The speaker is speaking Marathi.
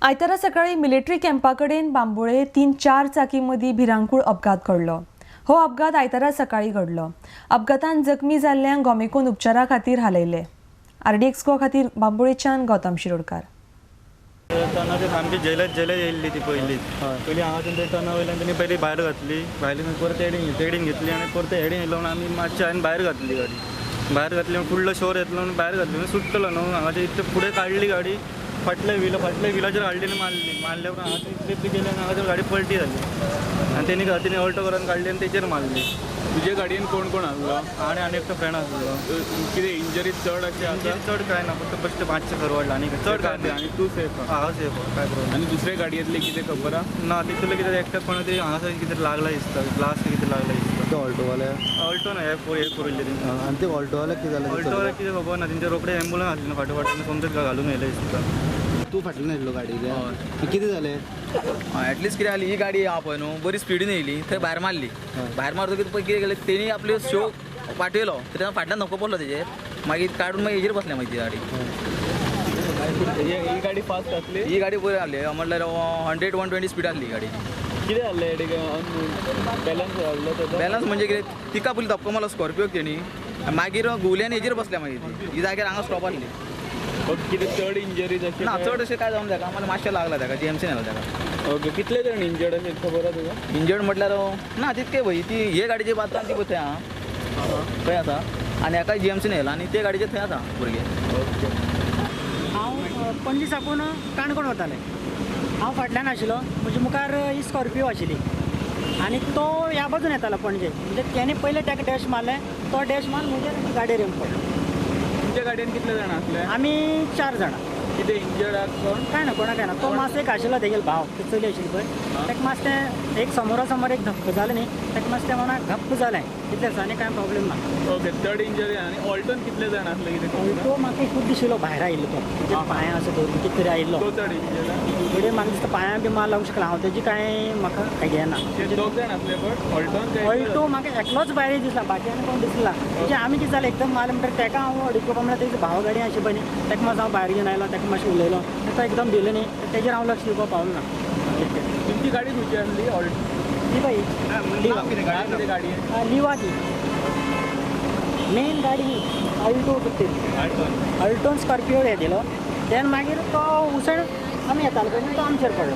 आयतारा सकाळी मिलिटरी कॅम्पा कडेन बांबोळे 3-4 चाकी मदीं भिरांकूळ अपघात घडलो। हो अपघात आयतारा सकाळी घडलो। अपघातान जखमी जाल्ल्यांक गोमेकोन उपचारा खातीर हालयले। RDX गो खातीर बांबोळेच्यान गौतम शिरोडकार। सामकी जेलत येयल्ली ती पयली हांगासून ते टर्न वयल्यान तेणी पयली भायर घातली, भायल्यान परत एडीन घेतली आनी परत एडीन येयलो आमी मातशें हांवें भायर घातली गाडी। भायर घातली फुडलो शोर येतलो आनी भायर घातली सुट्टलो न्हू हांगाचे इतले फुडें काडली गाडी, फाटल्या व्हिलाचेर हाडली मारल्या उपरांत हांगाचे इतले गेले आनी हांगाचेर गाडी पलटी जाली आनी तेणी ऑल्टो करून काडली आनी तेचेर मारली। तुजे गाडयेन कोण कोण आसलो? आनी एकटो फ्रेंड आसलो। कितें इंजरी चड अशें आसा? चड काय ना, फक्त बेश्टें मातशें खरवडला आनी चड काय ना। आनी तूं सेफ? हांव सेफ, काय प्रॉब्लेम। आनी दुसरे गाडयेंतले कितें खबर आहा? ना तितूंतले कितें एकट्याक कोणा तरी हांगासर कितें लागला दिसता, ग्लास कितें लागला दिसता। तो ऑल्टोवाले ऑल्टो ना हे करिल्ले तेंची। आनी ते ऑल्टोवाले कितें जालें? ऑल्टोवाल्याक कितें खबर ना, तेंचे रोखडे एम्बुलन्स आसली न्हू फाटोफाट समजत घालून येयले दिसता। तूं फाटल्यान येयल्लो गाडयेच्या? कितें जालें? एटलीस्ट कितें जाली, ही गाडी आहा पळय न्हू बरी स्पिडीन येयली, थंय भायर मारली। भायर मारतकीर पळय कितें केलें, तेणी आपलो शो पाटयलो, तेन्ना फाटल्यान धक्को पडलो तेजेर, मागीर काडून मागीर हेजेर बसल्या मागीर ती गाडी। ही गाडी फास्ट आसली? ही गाडी बरी आहली, म्हटल्यार 100-120 स्पीड आसली ही गाडी। कितें जाल्लें बॅलन्स जाल्लो तेजो? बॅलन्स म्हणजे कितें, तिका पयलीं धक्को मारलो स्कॉर्पियोक तेणी, मागीर घुवल्यान हेजेर बसल्या मागीर ती, ही जाग्यार हांगा स्टॉप आसली। कितें चड इंजरी जशें? ना चड अशें काय जावन ताका, मला मातशें लागला ताका, GMC नेलो ताका। ओके, कितले जाण इंजर्ड अशें खबर आहा तुका? इंजर्ड म्हटल्यार ना तितके भंय, ती हे गाडयेची बात ती पळय थंय आहा, थंय आसा आनी एका GMC नेला आनी ते गाडयेचे थंय आसा भुरगे। हांव पणजी साकून काणकोण वतालें। हांव फाटल्यान आशिल्लो, म्हजे मुखार ही स्कॉर्पियो आशिल्ली आनी तो ह्या बाजून येतालो पणजे, म्हणजे तेणे पयलें ताका डॅश मारलें, तो डॅश मारून म्हणजे गाडयेर येवन पडलो। तुमच्या गाडयेन कितले जाण आसले? आमी 4 जाणां। कितें इंजर्ड आहा कोण? काय ना, कोणाक काय ना, तो मातसो एक आशिल्लो तेगेलो भाव, ती चली आशिल्ली पळय, ताका मातशें एक समोरा समोर एक धक्को जालो न्ही, ताका मातशें म्हणून घप्प जालें, इतलेंच आनी कांय प्रॉब्लेम ना। ओके, चड इंजरी आनी ऑल्टोन कितले जाण आसले कितें खबर आहा? तो म्हाका खूब दिशिल्लो भायर आयिल्लो, तो तेजे पांयां अशें धरून कितें तरी आयिल्लो, तो चड इंजर्ड आहा? फुडें म्हाका दिसता पांयां बी मार लागूंक शकला, हांव तेजी कांय म्हाका आयडिया ना। ते दोग जाण आसले बट ऑल्टोन काय? ऑल्टो म्हाका एकलोच भायर दिसला, बाकी आनी कोण दिसला। म्हणजे आमी कितें जालें एकदम मारलें म्हणटा ताका हांव अडकलो, म्हणल्यार तेजी भाव गाडी आशिल्ली पळय न्ही, ताका मातसो हांव भायर घेवन आयलो, ताका मातशें उलयलो, तो एकदम भिलो न्ही, तेजेर हांव लक्ष दिवपाक पावलो ना। तुमची गाडी खंयची आसली? ती पळय लिवा ती मेन गाडी अल्टो अल्टोन स्कॉर्पियो हे दिलो, देन मागीर तो उसण आमी येतालो पळय न्ही, तो आमचेर पडलो।